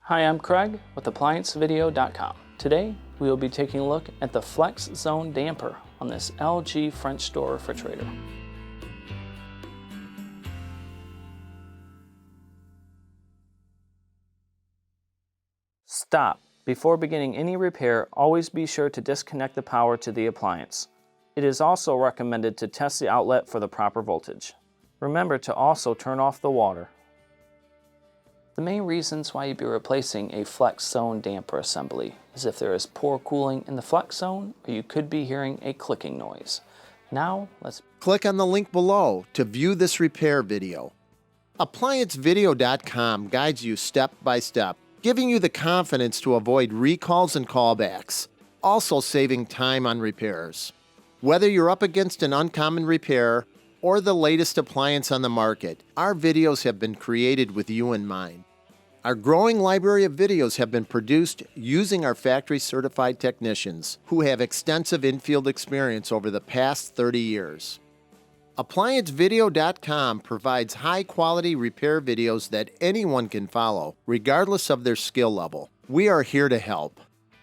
Hi, I'm Craig with ApplianceVideo.com. Today, we will be taking a look at the Flex Zone Damper on this LG French door refrigerator. Stop. Before beginning any repair, always be sure to disconnect the power to the appliance. It is also recommended to test the outlet for the proper voltage. Remember to also turn off the water. The main reasons why you'd be replacing a Flex Zone damper assembly is if there is poor cooling in the Flex Zone, or you could be hearing a clicking noise. Now, let's click on the link below to view this repair video. ApplianceVideo.com guides you step by step, giving you the confidence to avoid recalls and callbacks, also saving time on repairs. Whether you're up against an uncommon repair or the latest appliance on the market, our videos have been created with you in mind. Our growing library of videos have been produced using our factory-certified technicians who have extensive infield experience over the past 30 years. ApplianceVideo.com provides high-quality repair videos that anyone can follow, regardless of their skill level. We are here to help.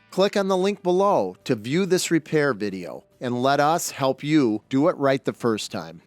Click on the link below to view this repair video and let us help you do it right the first time.